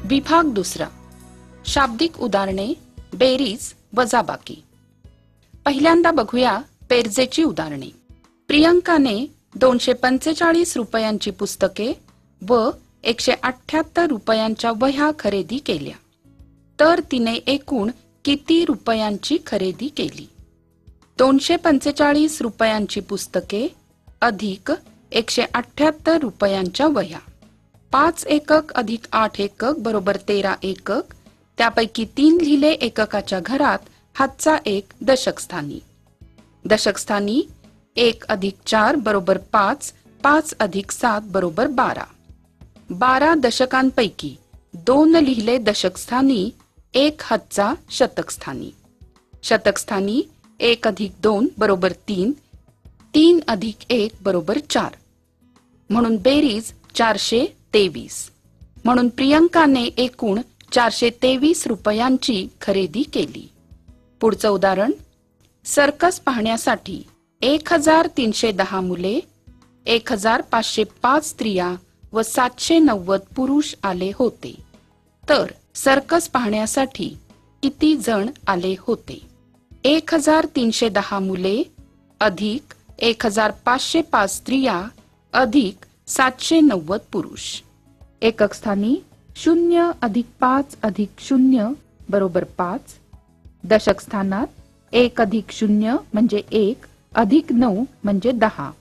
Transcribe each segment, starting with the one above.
विभाग दुसरा. शाब्दिक उदाहरणे, बेरीज वजाबाकी. पहिल्यांदा बघूया बेरजेची उदाहरणे. प्रियंकाने 245 रुपयांची पुस्तके व 178 रुपयांच्या वह्या खरेदी केल्या. तर तिने एकूण किती रुपयांची खरेदी केली? 245 रुपयांची पुस्तके अधिक 178 रुपयांच्या वह्या. 5 एकक अधिक 8 एकक बरोबर 13 एकक. त्यापैकी 3 लिहिले एककाच्या घरात, हातचा 1 दशक स्थानी. दशक स्थानी 1 अधिक 4 बरोबर 5, 5 अधिक 7 बरोबर 12. 12 दशकांपैकी 2 लिहिले दशक स्थानी, 1 हातचा शतक स्थानी. शतक स्थानी 1 अधिक 2 बरोबर 3, 3 अधिक 1 बरोबर 4. म्हणून बेरीज 423. म्हणून प्रियंकाने एकूण 423 रुपयांची खरेदी केली. पुढचं उदाहरण. सर्कस पाहण्यासाठी 1310 मुले, 1505 स्त्रिया व 790 पुरुष आले होते. तर सर्कस पाहण्यासाठी किती जण आले होते? 1310 मुले अधिक 1505 स्त्रिया अधिक 790 पुरुष. एकक स्थानी 0 अधिक 5 अधिक 0 बरोबर 5. दशक स्थानात 1 अधिक 0 म्हणजे 1 अधिक 9 म्हणजे 10.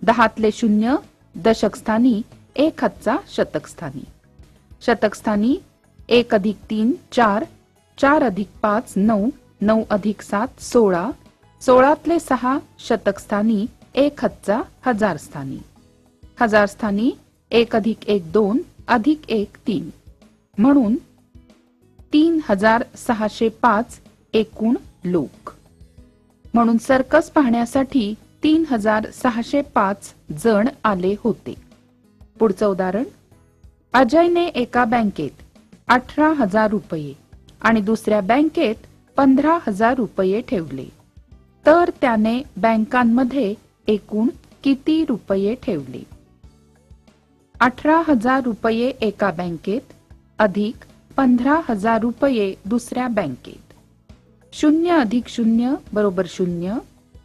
10तले 0 दशक स्थानी, 1 हातचा शतक स्थानी. शतक स्थानी 1 अधिक 3 4, 4 अधिक 5 9, 9 अधिक 7 16. 16तले 6 शतक स्थानी, 1 हातचा हजार स्थानी. हजार स्थानी 1 अधिक 1 2 अधिक 1 3. म्हणून 3605 एकूण लोक. म्हणून सर्कस पाहण्यासाठी 3605 जण आले होते. पुढचं उदाहरण. अजयने एका बँकेत 18,000 रुपये आणि दुसऱ्या बँकेत 15,000 रुपये ठेवले. तर त्याने बँकांमध्ये एकूण किती रुपये ठेवले? 18,000 रुपये एका बँकेत अधिक 15,000 रुपये दुसऱ्या बँकेत. 0 अधिक 0 बरोबर 0,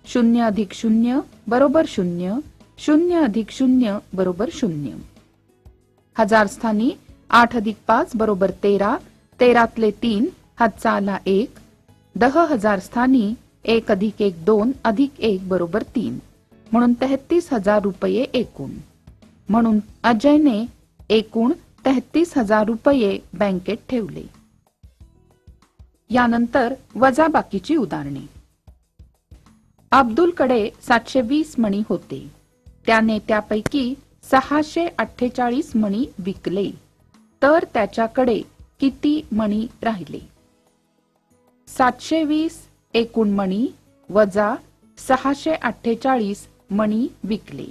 0 अधिक 0 बरोबर 0, 0 अधिक 0 बरोबर 0. हजार स्थानी 8 अधिक 5 बरोबर 13, 13तले 3 हातचा आला 1. 10,000 स्थानी 1 अधिक 1 2 अधिक 1 बरोबर 3. म्हणून 33,000 रुपये एकूण. म्हणून अजयने एकूण 33,000 रुपये बँकेत ठेवले. यानंतर वजाबाकीची उदाहरणे. अब्दुलकडे 720 मणी होते. त्याने त्यापैकी 648 मणी विकले. तर त्याच्याकडे किती मणी राहिले? 720 एकूण मणी वजा 648 मणी विकले.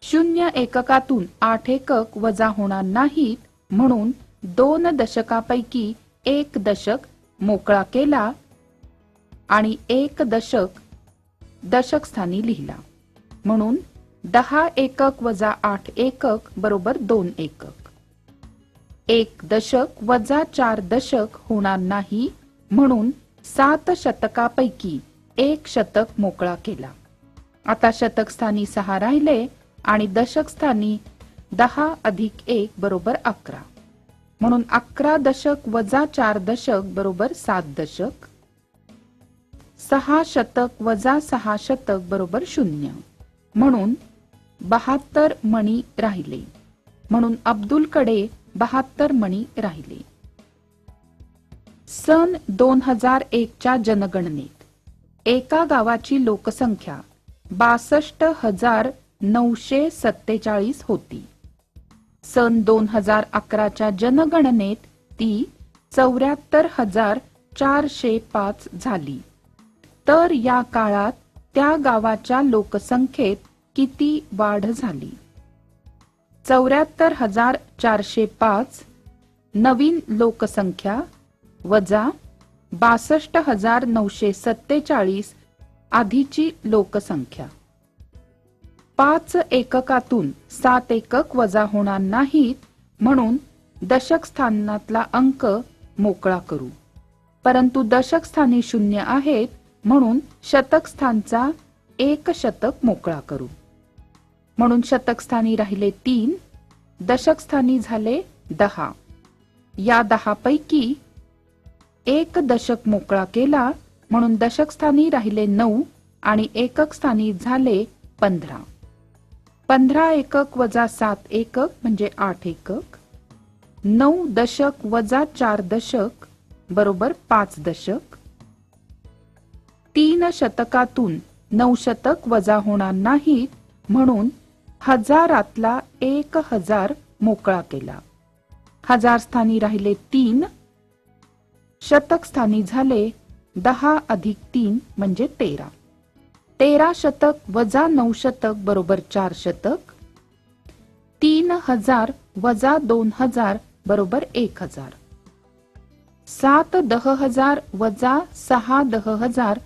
0 एककातून 8 एकक वजा होणार नाहीत, म्हणून 2 दशकापैकी 1 दशक मोकळा केला आणि 1 दशक दशक स्थानी लिहिला. म्हणून 10 एकक वजा 8 एकक बरोबर 2 एकक. 1 दशक वजा 4 दशक होणार नाही, म्हणून 7 शतकापैकी 1 शतक मोकळा केला. आता शतक स्थानी 6 राहिले आणि दशक स्थानी 10 अधिक 1 बरोबर 11. म्हणून 11 दशक वजा 4 दशक बरोबर 7 दशक. 6 शतक वजा 6 शतक बरोबर 0. म्हणून 72 मणी राहिले. म्हणून अब्दुलकडे 72 मणी राहिले. सन 2001 च्या जनगणनेत एका गावाची लोकसंख्या 62,947 होती. सन 2011 च्या जनगणनेत ती 74,405 झाली. तर या काळात त्या गावाच्या लोकसंख्येत किती वाढ झाली? 74,405 नवीन लोकसंख्या वजा 62,947 आधीची लोकसंख्या. 5 एककातून 7 एकक वजा होणार नाहीत, म्हणून दशक स्थानातला अंक मोकळा करू, परंतु दशक स्थानी 0 आहेत म्हणून शतक स्थानचा 1 शतक मोकळा करू. म्हणून शतक स्थानी राहिले 3, दशक स्थानी झाले 10. या 10 पैकी 1 दशक मोकळा केला म्हणून दशक स्थानी राहिले 9 आणि एकक स्थानी झाले 15. 15 एकक वजा 7 एकक म्हणजे 8 एकक. 9 दशक वजा 4 दशक बरोबर 5 दशक. 3 शतकातून 9 शतक वजा होणार नाहीत म्हणून हजारातला 1000 मोकळा केला. हजार स्थानी राहिले 3, शतक स्थानी झाले 10 अधिक 3 म्हणजे 13. 13 शतक वजा 9 शतक बरोबर 4 शतक. 3000 वजा 2000 बरोबर 1000. 7 10,000 वजा 6 10,000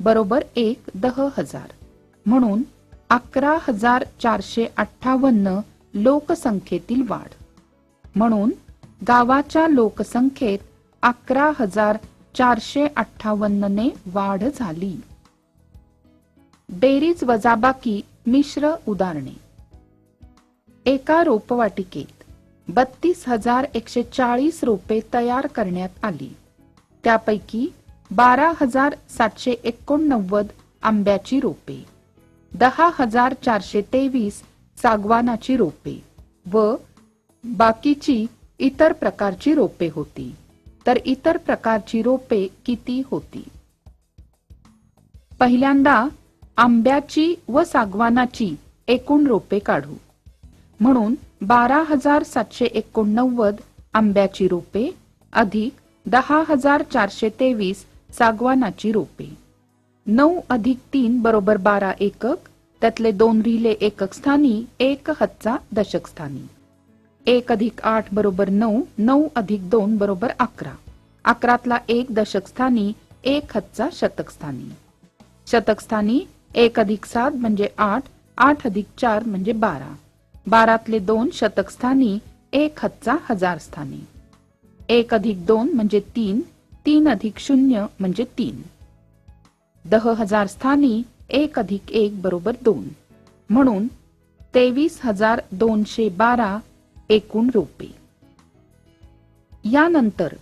बरोबर 1 10,000 म्हणून 11,458 लोकसंख्येतील वाढ. म्हणून गावाच्या लोकसंख्येत 11,458 ने वाढ झाली. बेरीज वजाबाकी मिश्र उदाहरणे. एका रोपवाटिकेत 32,140 रोपे तयार करण्यात आली. त्यापैकी 12,789 आंब्याची रोपे, 10,423 सागवानाची रोपे व बाकीची इतर प्रकारची रोपे होती. तर इतर प्रकारची रोपे किती होती? पहिल्यांदा आंब्याची व सागवानाची एकूण रोपे काढू. म्हणून 12,789 आंब्याची रोपे अधिक 10,423 सागवानाची रोपे. 9 अधिक 3 बरोबर 12 एकक. त्यातले 2 लिहिले एकक स्थानी, 1 हातचा दशक स्थानी. 1 अधिक 8 बरोबर 9, 9 अधिक 2 बरोबर 11. 11तला 1 दशक स्थानी, 1 हातचा शतक स्थानी. शतक स्थानी 1 अधिक 7 म्हणजे 8, 8 अधिक 4 म्हणजे 12. 12तले 2 शतक स्थानी, 1 हातचा हजार स्थानी. 1 अधिक 2 म्हणजे 3, 3 अधिक 0 म्हणजे 3. 10,000 स्थानी 1 अधिक 1 बरोबर 2 म्हणून 23,212 एकूण रोपे. यानंतर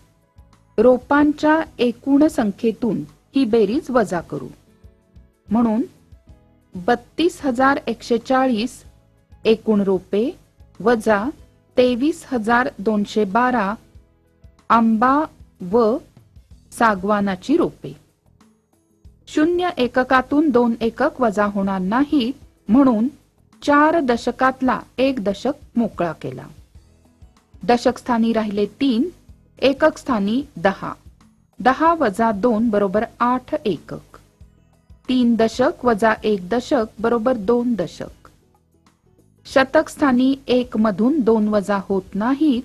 रोपांच्या एकूण संख्येतून ही बेरीज वजा करू. म्हणून 32,140 एकूण रोपे वजा 23,212 आंबा व सागवानाची रोपे. 0 एककातून 2 एकक वजा होणार नाहीत म्हणून 4 दशकातला 1 दशक मोकळा केला. दशक स्थानी राहिले 3, एकक स्थानी 10. 10 वजा 2 बरोबर 8 एकक. 3 दशक वजा 1 दशक बरोबर 2 दशक. शतक स्थानी 1 मधून 2 वजा होत नाहीत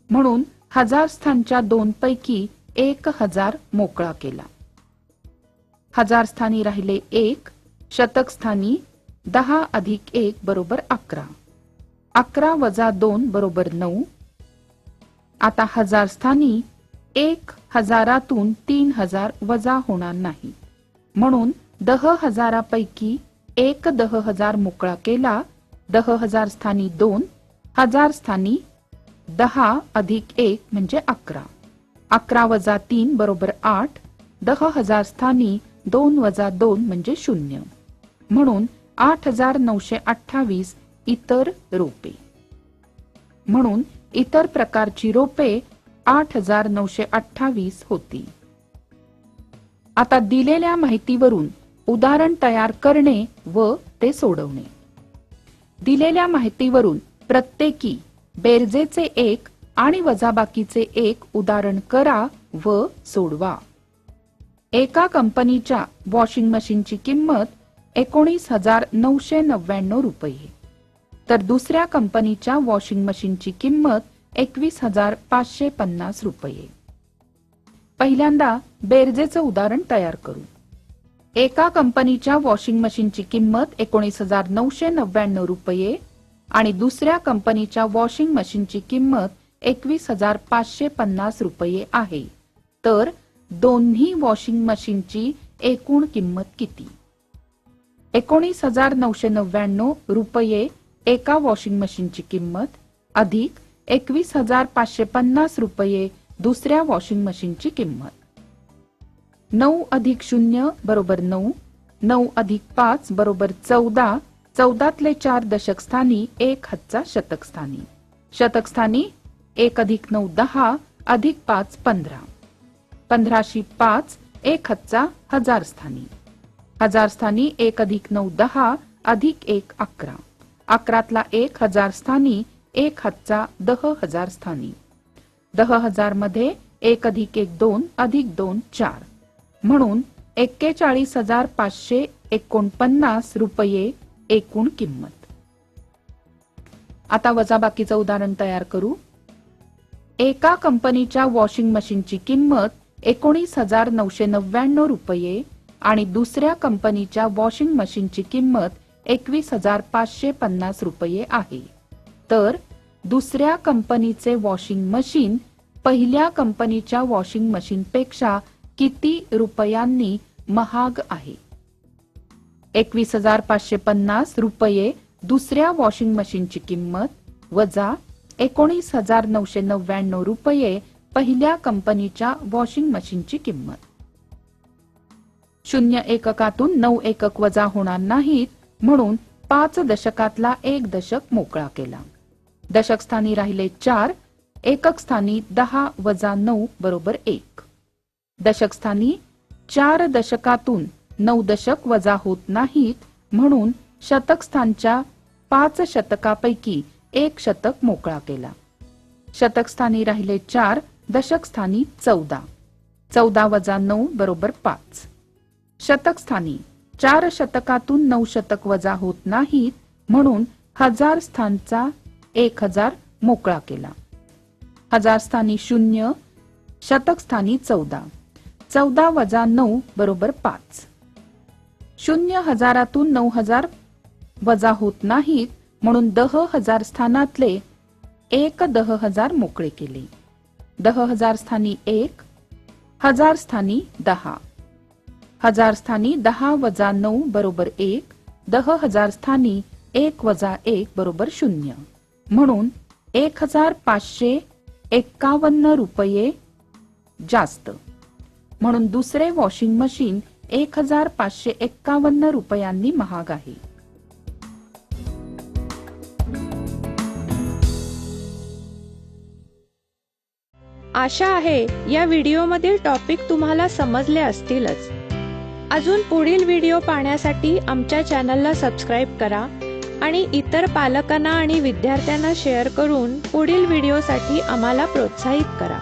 म्हणून हजार स्थानच्या 2 पैकी 1000 मोकळा केला. हजार स्थानी राहिले 1, शतक स्थानी 10 अधिक 1 बरोबर 11. 11 वजा 2 बरोबर 9. आता हजार स्थानी 1 हजारातून 3000 वजा होणार नाही म्हणून 10,000 पैकी 1 10,000 मोकळा केला. 10,000 स्थानी 2, हजार स्थानी 10 अधिक 1 म्हणजे 11. 11 वजा 3 बरोबर 8. 10,000 स्थानी 2 वजा 2 म्हणजे 0 म्हणून 8,928 इतर रोपे. म्हणून इतर प्रकारची रोपे 8,928 होती. आता दिलेल्या माहितीवरून उदाहरण तयार करणे व ते सोडवणे. दिलेल्या माहितीवरून प्रत्येकी बेरजेचे 1 आणि वजाबाकीचे 1 उदाहरण करा व सोडवा. एका कंपनीच्या वॉशिंग मशीनची किंमत 19,999 रुपये तर दुसऱ्या कंपनीच्या वॉशिंग मशीनची किंमत 21,550 रुपये. पहिल्यांदा बेरजेचं उदाहरण तयार करू. एका कंपनीच्या वॉशिंग मशीनची किंमत 19,999 रुपये आणि दुसऱ्या कंपनीच्या वॉशिंग मशीनची किंमत 21,550 रुपये आहे. तर दोन्ही वॉशिंग मशीनची एकूण किंमत किती? 19,999 रुपये एका वॉशिंग मशीनची किंमत अधिक 21,550 रुपये दुसऱ्या वॉशिंग मशीनची किंमत. 9 अधिक 0 बरोबर 9, 9 अधिक 5 बरोबर 14, 14तले 4 दशक स्थानी 1 हातचा शतक स्थानी. शतक स्थानी 1 अधिक 9 10 अधिक 5 15, 15शी 5 1 हातचा हजार स्थानी. हजार स्थानी 1 अधिक 9 10 अधिक 1 11, 11तला 1 हजार स्थानी 1 हातचा 10,000 स्थानी. 10,000 मध्ये 1 अधिक 1 2 अधिक 2 4, म्हणून 41,549 रुपये एकूण किंमत. आता वजाबाकीचं उदाहरण तयार करू. एका कंपनीच्या वॉशिंग मशीनची किंमत 19,999 रुपये आणि दुसऱ्या कंपनीच्या वॉशिंग मशीनची किंमत 21,550 रुपये आहे. तर दुसऱ्या कंपनीचे वॉशिंग मशीन पहिल्या कंपनीच्या वॉशिंग मशीनपेक्षा किती रुपयांनी महाग आहे? 21,550 रुपये दुसऱ्या वॉशिंग मशीनची किंमत वजा 19,999 रुपये पहिल्या कंपनीच्या वॉशिंग मशीनची किंमत. 0 एककातून 9 एकक वजा होणार नाहीत, म्हणून 5 दशकातला 1 दशक मोकळा केला. दशक स्थानी राहिले 4, एकक स्थानी 10 वजा 9 बरोबर 1. दशक स्थानी 4 दशकातून 9 दशक वजा होत नाहीत, म्हणून शतक स्थानच्या 5 शतकापैकी 1 शतक मोकळा केला. शतक स्थानी राहिले 4, दशक स्थानी 14, 14 वजा 9 बरोबर 5. शतक स्थानी 4 शतकातून 9 शतक वजा होत नाहीत, म्हणून हजार स्थानचा 1000 मोकळा केला. हजार स्थानी 0, शतक स्थानी 14, 14 वजा 9 बरोबर 5. 0 हजारातून 9,000 वजा होत नाहीत, म्हणून 10,000 स्थानातले 1 10,000 मोकळे केले. 10,000 स्थानी 1, हजार स्थानी 10, हजार स्थानी 10 वजा 9 बरोबर 1, 10,000 स्थानी 1 वजा 1 बरोबर 0, म्हणून 1,551 रुपये जास्त. म्हणून दुसरे वॉशिंग मशीन 1,551 रुपयांनी महाग आहे. आशा आहे या व्हिडिओमधील टॉपिक तुम्हाला समजले असतीलच. अजून पुढील व्हिडिओ पाहण्यासाठी आमच्या चॅनलला सबस्क्राईब करा आणि इतर पालकांना आणि विद्यार्थ्यांना शेअर करून पुढील व्हिडिओसाठी आम्हाला प्रोत्साहित करा.